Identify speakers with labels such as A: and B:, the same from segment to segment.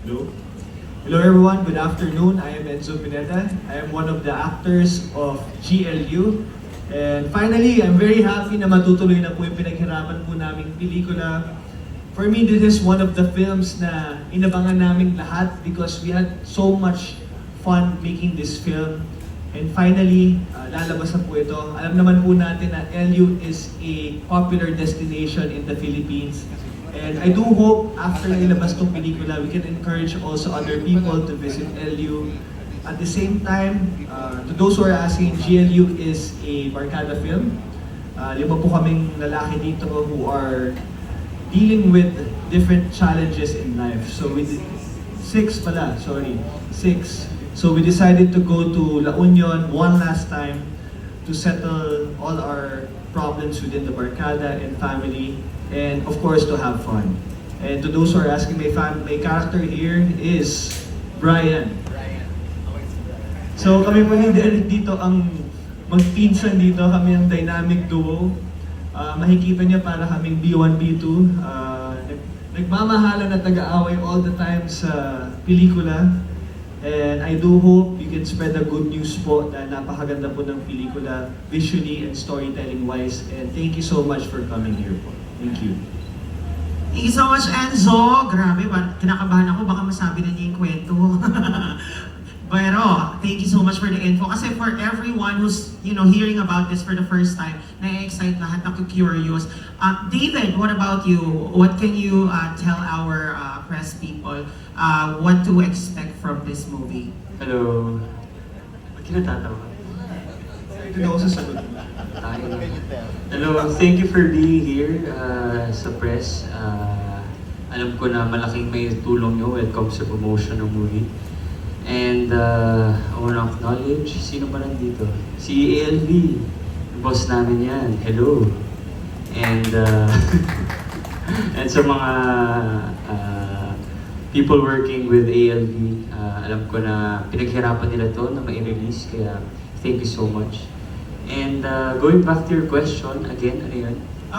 A: Hello. Hello everyone, good afternoon. I am Enzo Pineda. I am one of the actors of GLU. And finally, I'm very happy na matutuloy na po yung pinaghirapan po naming pelikula. For me, this is one of the films na inabangan namin lahat because we had so much fun making this film. And finally, lalabas na po ito. Alam naman po natin na LU is a popular destination in the Philippines. And I do hope after na ilabas tong pelikula, we can encourage also other people to visit LU. At the same time, to those who are asking, GLU is a barkada film. Lima po kaming lalaki dito who are dealing with different challenges in life. So six. So we decided to go to La Union one last time to settle all our problems within the barkada and family, and of course to have fun. And to those who are asking, my character here is Brian. So kami po ni Derek dito ang magpinsan dito, kami ang dynamic duo. Makikita niya para kaming B1, B2. Nagmamahalan at nag-aaway all the time sa pelikula. And I do hope you can spread the good news po na napakaganda po ng pelikula visually and storytelling wise. And thank you so much for coming here po. Thank you.
B: Thank you so much, Enzo. Grabe, kinakabahan ako, baka masabi na niya yung kwento. Pero, thank you so much for the info. Kasi for everyone who's, hearing about this for the first time, na-excite lahat, curious. David, what about you? What can you tell our press people what to expect from this movie?
C: Hello. Ba't kinatatawa?
A: Ito na ako sa sagot.
C: Hello, thank you for being here sa press. Alam ko na malaking may tulong nyo when it comes sa promotion ng movie. And I wanna acknowledge, sino ba nandito? Si ALV, yung boss namin yan. Hello. And and sa mga people working with ALV, alam ko na pinaghirapan nila to na mai-release, kaya thank you so much. And going back to your question, again, ano yun?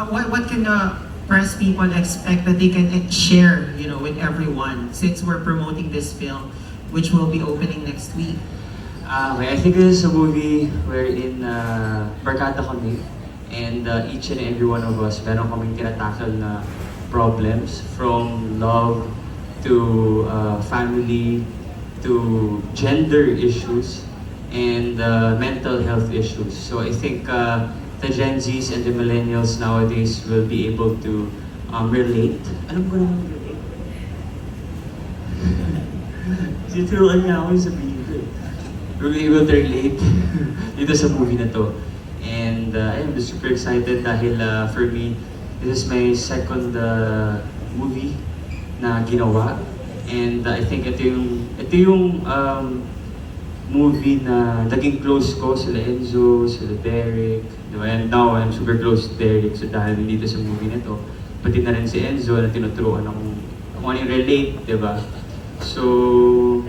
B: What can the press people expect that they can share, with everyone since we're promoting this film, which will be opening next week?
C: Okay, I think this is a movie wherein barkada kami, and each and every one of us, meron kaming tinatakal na problems, from love to family to gender issues and mental health issues. So I think the Gen Zs and the millennials nowadays will be able to relate. Alam ko naman relate. Tinuruan niya ako yung sabihin ko eh. We'll be able to relate dito sa movie na to. And I'm super excited dahil for me, this is my second movie na ginawa. And I think ito yung movie na naging close ko, sila Enzo, sila Derek. Diba? And now I'm super close to Derek, so dahil dito sa movie na to. Pati na rin si Enzo na tinuturuan akong kung ano yung relate, diba? So,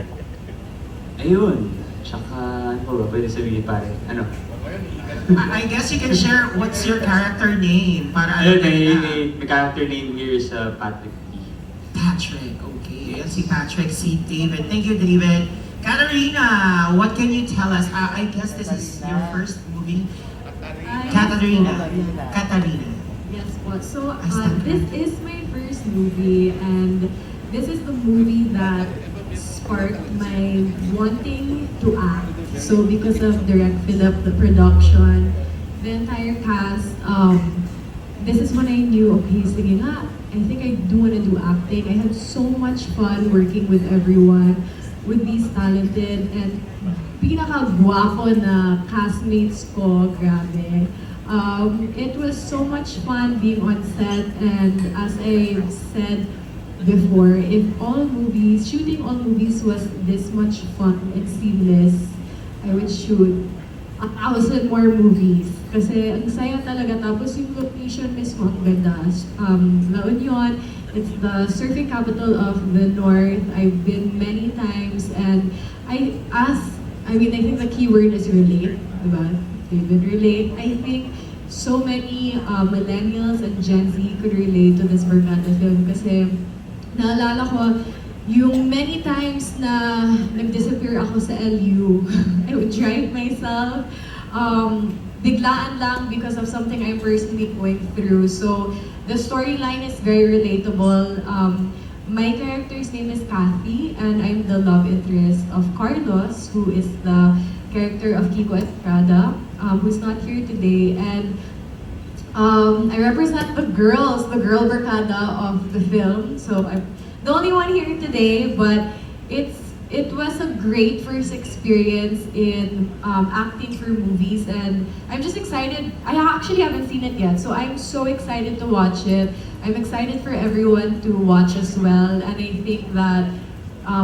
C: ayun. Tsaka, ano ba? Pwede sabihin pare? Ano?
B: I guess you can share what's your character name para
C: Ayun,
B: alam
C: my character name here is Patrick P.
B: Patrick, okay. Ayan si Patrick, si David. Thank you, David. Katarina, what can you tell us? I guess this is your first movie. Katarina. Katarina.
D: Yes po. So, this is my first movie, and this is the movie that sparked my wanting to act. So, because of Direct Philip, the production, the entire cast, this is when I knew, okay, sige nga, I think I do want to do acting. I had so much fun working with everyone, with these talented and pinaka-guwapo na castmates ko, grabe. It was so much fun being on set, and as I said before, if shooting all movies was this much fun and seamless, I would shoot 1,000 more movies. Kasi ang saya talaga, tapos yung location mismo, ang ganda. La Union, it's the surfing capital of the North. I've been many times, and I think the key word is relate, diba? David, relate. I think so many millennials and Gen Z could relate to this Barkada film kasi naalala ko, yung many times na nag-disappear ako sa LU, I would drive myself, biglaan lang because of something I'm personally going through. So, the storyline is very relatable. My character's name is Kathy, and I'm the love interest of Carlos, who is the character of Kiko Estrada, who's not here today. And I represent the girls, the girl barkada of the film. So I'm the only one here today, but it was a great first experience in acting for movies, and I'm just excited. I actually haven't seen it yet, so I'm so excited to watch it. I'm excited for everyone to watch as well, and I think that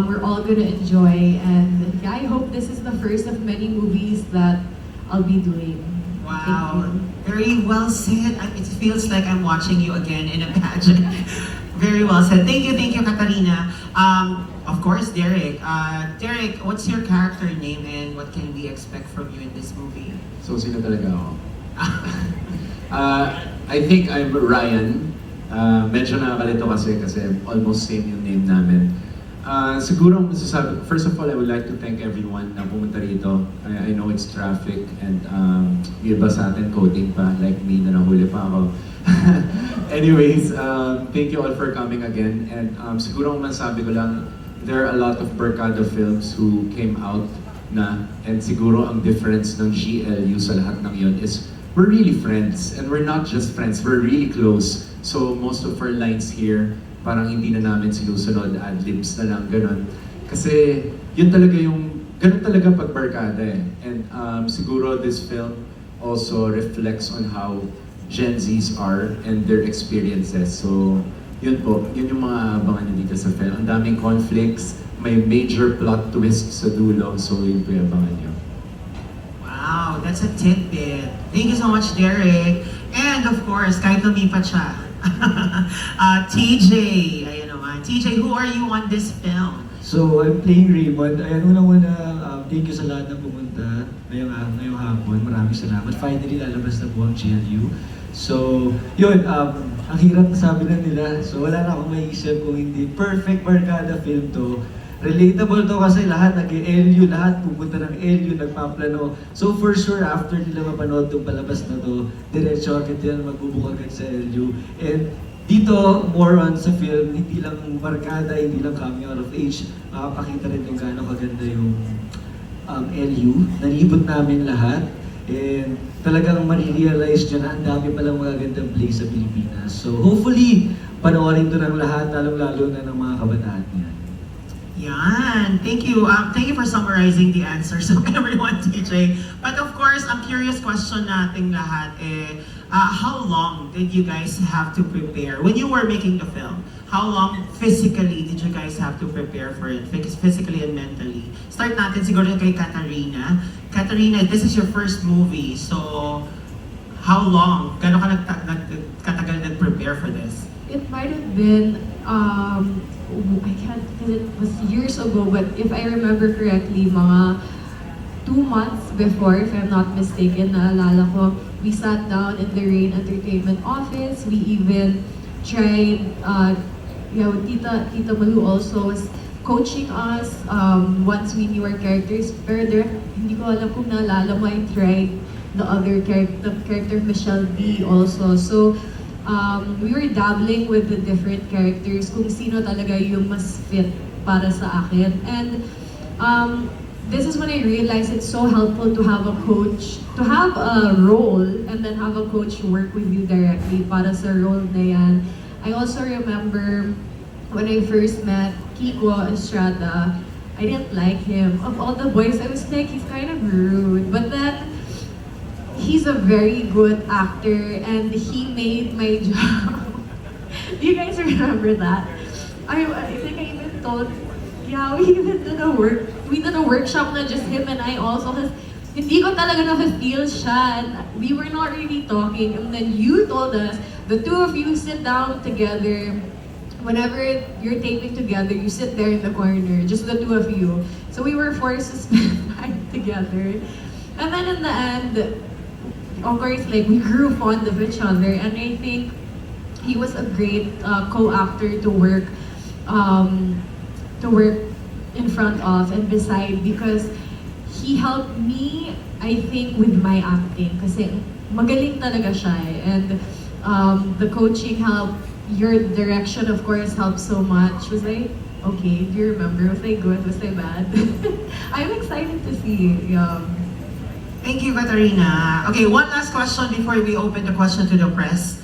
D: we're all gonna enjoy. And yeah, I hope this is the first of many movies that I'll be doing.
B: Wow,
D: Thank you.
B: very well said. It feels like I'm watching you again in a pageant. Very well said. Thank you, Katarina. Of course, Derek. Derek, what's your character name and what can we expect from you in this movie?
E: So, sino talaga ako? I think I'm Ryan. Medyo nakakalito kasi almost same yung name namin. Siguro ang masasabi, first of all, I would like to thank everyone na pumunta rito. I know it's traffic and yung iba sa atin coding pa, like me na nahuli pa ako. Anyways, thank you all for coming again. And siguro ang masasabi ko lang, there are a lot of Barkada films who came out na, and siguro ang difference ng GLU sa lahat ng yun is we're really friends, and we're not just friends, we're really close. So most of our lines here, parang hindi na namin sinusunod, ad-libs na lang, ganun. Kasi yun talaga yung, ganun talaga pag Barkada eh. And siguro this film also reflects on how Gen Zs are and their experiences. So yun po, yun yung mga abangan nyo dito sa film. Ang daming conflicts, may major plot twist sa dulo, so yun po yung abangan nyo.
B: Wow, that's a tidbit. Thank you so much, Derek. And of course, kahit lumipat siya. TJ, ayun naman. TJ, who are you on this film?
A: So, I'm playing Raymond. Ayan, unang-una, thank you sa lahat ng pumunta ngayong hapon. Maraming salamat. Finally, lalabas na po ang GLU. So, yun, ang hirap na sabi na nila. So, wala na akong maiisip kung hindi perfect Barkada film to. Relatable to kasi lahat nag-LU, lahat pupunta ng LU, nagpaplano. So for sure, after nila mapanood itong palabas na to, diretso agad yan, magbubuk agad sa LU. And dito, more on sa film, hindi lang barkada, hindi lang coming out of age, makapakita rin kung gaano kaganda yung LU. Nalibot namin lahat. And talagang marirealize nyo na ang dami palang magagandang place sa Pilipinas. So hopefully, panoorin to ng lahat, lalong-lalo na ng mga kabataan niyan.
B: Yan. Thank you. Thank you for summarizing the answers of everyone, TJ. But of course, ang curious question nating lahat how long did you guys have to prepare when you were making the film? How long physically did you guys have to prepare for it, physically and mentally? Start natin siguro kay Katarina. Katarina, this is your first movie, so how long? Gano'n ka katagal nag-prepare for this?
D: It might have been, I can't, because it was years ago, but if I remember correctly, mga 2 months before, if I'm not mistaken, naalala ko, we sat down in the Rain Entertainment office. We even tried, Tita Malu also was coaching us once we knew our characters. Pero hindi ko alam kung naalala mo, I tried the other character, the character Michelle B also. So, we were dabbling with the different characters kung sino talaga yung mas fit para sa akin. And this is when I realized it's so helpful to have a coach, to have a role and then have a coach work with you directly para sa role na yan. I also remember when I first met Kiko Estrada, I didn't like him. Of all the boys, I was like, he's kind of rude. But then, he's a very good actor and he made my job. Do you guys remember that? I think I even told, yeah, we even did a workshop na just him and I also, because hindi ko talaga na-feel siya and we were not really talking, and then you told us, the two of you sit down together. Whenever you're taping together, you sit there in the corner, just the two of you. So we were forced to spend time together. And then in the end, of course, like, we grew fond of each other, and I think he was a great co-actor to work to work in front of and beside because he helped me, I think, with my acting. Kasi magaling talaga siya eh. And the coaching helped, your direction of course helped so much. Was I okay? Do you remember? Was I good? Was I bad? I'm excited to see.
B: Thank you, Katarina. Okay, one last question before we open the question to the press.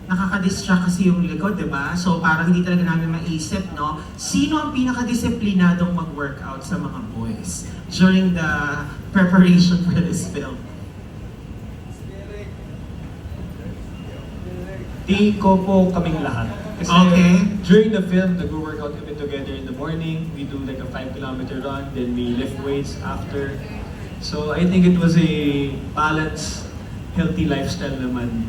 B: Nakaka-distract kasi yung likod, di ba? So parang hindi talaga namin maisip, no? Sino ang pinaka-disiplinadong mag-workout sa mga boys during the preparation for this film?
A: Di ko po kaming lahat. Kasi
B: Okay.
A: during the film, nag-workout kami together in the morning. We do like a 5-kilometer run, then we lift weights after. So I think it was a balanced, healthy lifestyle naman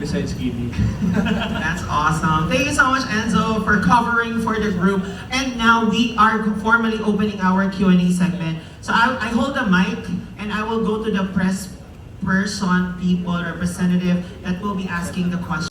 A: besides gaming.
B: That's awesome. Thank you so much, Enzo, for covering for the group. And now we are formally opening our Q&A segment. So I hold the mic and I will go to the press person, people, representative that will be asking the question.